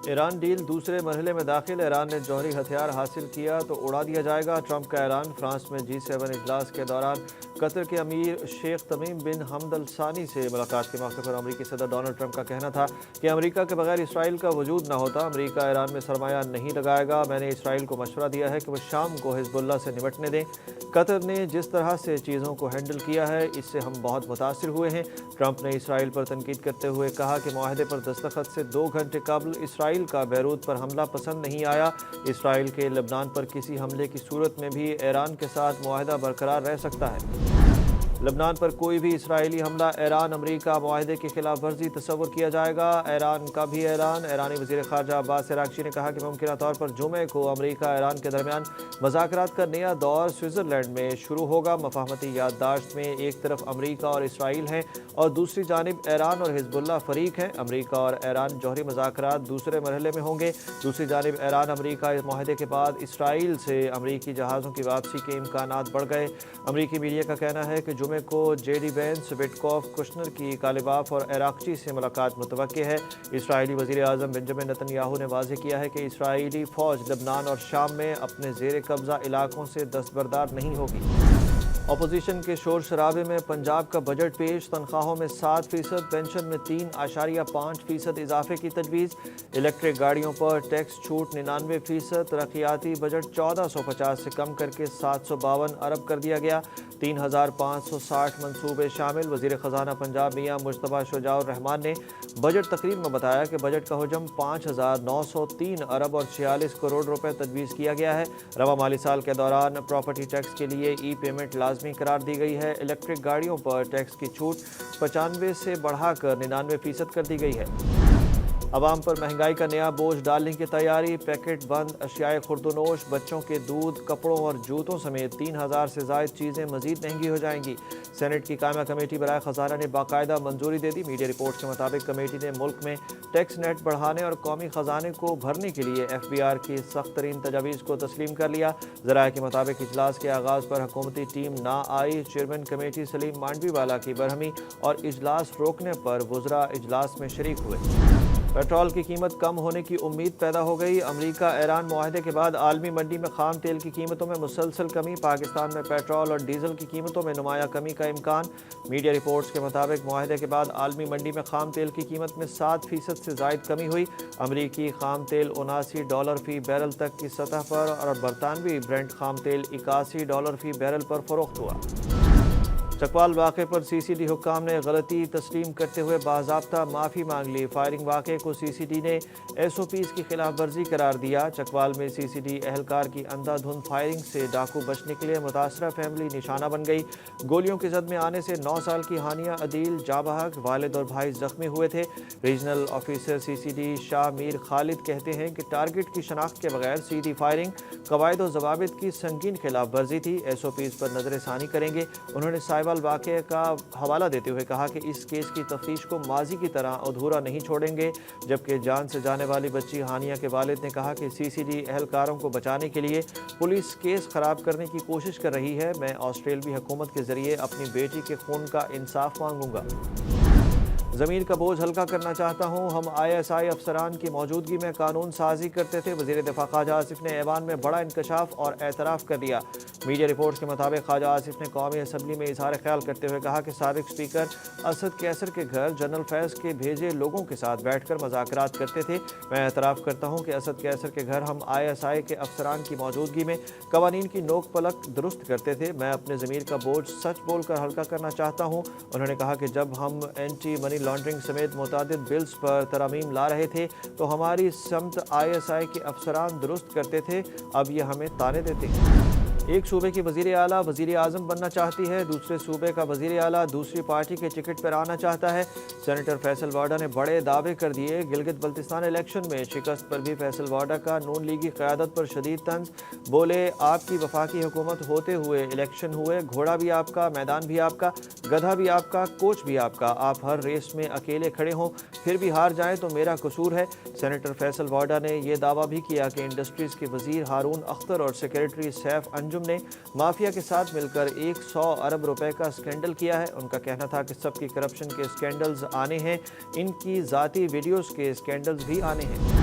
Iran deal دوسرے مرحلے میں داخل، ایران نے جوہری ہتھیار حاصل کیا تو اڑا دیا جائے گا، ٹرمپ کا اعلان۔ فرانس میں G7 اجلاس کے دوران قطر کے امیر شیخ تمیم بن حمد الثانی سے ملاقات کے موقع پر امریکی صدر ڈونلڈ ٹرمپ کا کہنا تھا کہ امریکہ کے بغیر اسرائیل کا وجود نہ ہوتا۔ امریکہ ایران میں سرمایہ نہیں لگائے گا، میں نے اسرائیل کو مشورہ دیا ہے کہ وہ شام کو حزب اللہ سے نمٹنے دیں۔ قطر نے جس طرح سے چیزوں کو ہینڈل کیا ہے اس سے ہم بہت متاثر ہوئے ہیں۔ ٹرمپ نے اسرائیل پر تنقید کرتے ہوئے کہا کہ معاہدے پر دستخط سے 2 گھنٹے قبل اسرائیل کا بیروت پر حملہ پسند نہیں آیا۔ اسرائیل کے لبنان پر کسی حملے کی صورت میں بھی ایران کے ساتھ معاہدہ برقرار رہ سکتا ہے۔ لبنان پر کوئی بھی اسرائیلی حملہ ایران امریکہ معاہدے کی خلاف ورزی تصور کیا جائے گا۔ ایران کا بھی اعلان۔ ایرانی وزیر خارجہ عباس عراقچی نے کہا کہ ممکنہ طور پر جمعے کو امریکہ ایران کے درمیان مذاکرات کا نیا دور سوئٹزرلینڈ میں شروع ہوگا۔ مفاہمتی یادداشت میں ایک طرف امریکہ اور اسرائیل ہیں اور دوسری جانب ایران اور حزب اللہ فریق ہیں۔ امریکہ اور ایران جوہری مذاکرات دوسرے مرحلے میں ہوں گے۔ دوسری جانب ایران امریکہ معاہدے کے بعد اسرائیل سے امریکی جہازوں کی واپسی کے امکانات بڑھ گئے۔ امریکی میڈیا کا کہنا ہے کہ جمعے کو J D Vance, Witkoff, Kushner کی کالباف اور عراقچی سے ملاقات متوقع ہے۔ اسرائیلی وزیر اعظم بنجمن نتن یاہو نے واضح کیا ہے کہ اسرائیلی فوج لبنان اور شام میں اپنے زیر قبضہ علاقوں سے دستبردار نہیں ہوگی۔ اپوزیشن کے شور شرابے میں پنجاب کا بجٹ پیش، تنخواہوں میں 7%، پینشن میں 3.5% اضافے کی تجویز، الیکٹرک گاڑیوں پر ٹیکس چھوٹ 99%، ترقیاتی بجٹ 1450 سے کم کر کے 752 ارب کر دیا گیا، 3560 منصوبے شامل۔ وزیر خزانہ پنجاب میاں مجتبیٰ شجاع الرحمان نے بجٹ تقریر میں بتایا کہ بجٹ کا حجم 5903 ارب اور 46 کروڑ روپے تجویز کیا گیا ہے۔ رواں مالی سال کے دوران پراپرٹی ٹیکس کے لیے ای پیمنٹ لازمی قرار دی گئی ہے۔ الیکٹرک گاڑیوں پر ٹیکس کی چھوٹ 95 سے بڑھا کر 99% کر دی گئی ہے۔ عوام پر مہنگائی کا نیا بوجھ ڈالنے کی تیاری، پیکٹ بند اشیاء خوردونوش، بچوں کے دودھ، کپڑوں اور جوتوں سمیت 3000 سے زائد چیزیں مزید مہنگی ہو جائیں گی۔ سینٹ کی قائمہ کمیٹی برائے خزانہ نے باقاعدہ منظوری دے دی۔ میڈیا رپورٹس کے مطابق کمیٹی نے ملک میں ٹیکس نیٹ بڑھانے اور قومی خزانے کو بھرنے کے لیے FBR کی سخت ترین تجاویز کو تسلیم کر لیا۔ ذرائع کے مطابق اجلاس کے آغاز پر حکومتی ٹیم نہ آئی، چیئرمین کمیٹی سلیم مانڈوی والا کی برہمی اور اجلاس روکنے پر وزراء اجلاس میں شریک ہوئے۔ پیٹرول کی قیمت کم ہونے کی امید پیدا ہو گئی۔ امریکہ ایران معاہدے کے بعد عالمی منڈی میں خام تیل کی قیمتوں میں مسلسل کمی، پاکستان میں پیٹرول اور ڈیزل کی قیمتوں میں نمایاں کمی کا امکان۔ میڈیا رپورٹس کے مطابق معاہدے کے بعد عالمی منڈی میں خام تیل کی قیمت میں 7% سے زائد کمی ہوئی۔ امریکی خام تیل $79 فی بیرل تک کی سطح پر اور برطانوی برنٹ خام تیل $81 فی بیرل پر فروخت ہوا۔ چکوال واقعے پر CCD حکام نے غلطی تسلیم کرتے ہوئے باضابطہ معافی مانگ لی۔ فائرنگ واقعے کو CCD نے SOPs کی خلاف ورزی قرار دیا۔ چکوال میں CCD اہلکار کی اندھا دھند فائرنگ سے ڈاکو بچنے کے لیے متاثرہ فیملی نشانہ بن گئی۔ گولیوں کی زد میں آنے سے 9 سال کی ہانیہ عدیل جاں بحق، والد اور بھائی زخمی ہوئے تھے۔ ریجنل آفیسر CCD شاہ میر خالد کہتے ہیں کہ ٹارگٹ کی شناخت کے بغیر سیدھی فائرنگ قواعد و ضوابط کی سنگین خلاف ورزی تھی۔ SOPs پر نظر ثانی کریں گے۔ انہوں نے سائبال واقعے کا حوالہ دیتے ہوئے کہا کہ اس کیس کی تفتیش کو ماضی کی طرح ادھورا نہیں چھوڑیں گے۔ جبکہ جان سے جانے والی بچی ہانیہ کے والد نے کہا کہ CCD اہلکاروں کو بچانے کے لیے پولیس کیس خراب کرنے کی کوشش کر رہی ہے۔ میں آسٹریلوی حکومت کے ذریعے اپنی بیٹی کے خون کا انصاف مانگوں گا۔ ضمیر کا بوجھ ہلکا کرنا چاہتا ہوں، ہم ISI افسران کی موجودگی میں قانون سازی کرتے تھے۔ وزیر دفاع خواجہ آصف نے ایوان میں بڑا انکشاف اور اعتراف کر دیا۔ میڈیا رپورٹس کے مطابق خواجہ آصف نے قومی اسمبلی میں اظہار خیال کرتے ہوئے کہا کہ سابق اسپیکر اسد کیسر کے گھر جنرل فیض کے بھیجے لوگوں کے ساتھ بیٹھ کر مذاکرات کرتے تھے۔ میں اعتراف کرتا ہوں کہ اسد کیسر کے گھر ہم ISI کے افسران کی موجودگی میں قوانین کی نوک پلک درست کرتے تھے۔ میں اپنے ضمیر کا بوجھ سچ بول کر ہلکا کرنا چاہتا ہوں۔ انہوں نے کہا کہ جب ہم اینٹی منی لانڈرنگ سمیت متعدد بلز پر ترامیم لا رہے تھے تو ہماری سمت ISI کے افسران درست کرتے تھے، اب یہ ہمیں طعنے دیتے ہیں۔ ایک صوبے کی وزیر اعلیٰ وزیر اعظم بننا چاہتی ہے، دوسرے صوبے کا وزیر اعلیٰ دوسری پارٹی کے ٹکٹ پر آنا چاہتا ہے۔ سینیٹر فیصل وارڈا نے بڑے دعوے کر دیے۔ گلگت بلتستان الیکشن میں شکست پر بھی فیصل وارڈا کا نون لیگی قیادت پر شدید طنز۔ بولے آپ کی وفاقی حکومت ہوتے ہوئے الیکشن ہوئے، گھوڑا بھی آپ کا، میدان بھی آپ کا، گدھا بھی آپ کا، کوچ بھی آپ کا، آپ ہر ریس میں اکیلے کھڑے ہوں پھر بھی ہار جائیں تو میرا قصور ہے۔ سینیٹر فیصل وارڈا نے یہ دعویٰ بھی کیا کہ انڈسٹریز کے وزیر ہارون اختر اور سیکریٹری سیف انجم نے مافیا کے ساتھ مل کر 100 ارب روپے کا اسکینڈل کیا ہے۔ ان کا کہنا تھا کہ سب کی کرپشن کے اسکینڈلز آنے ہیں، ان کی ذاتی ویڈیوز کے اسکینڈلز بھی آنے ہیں۔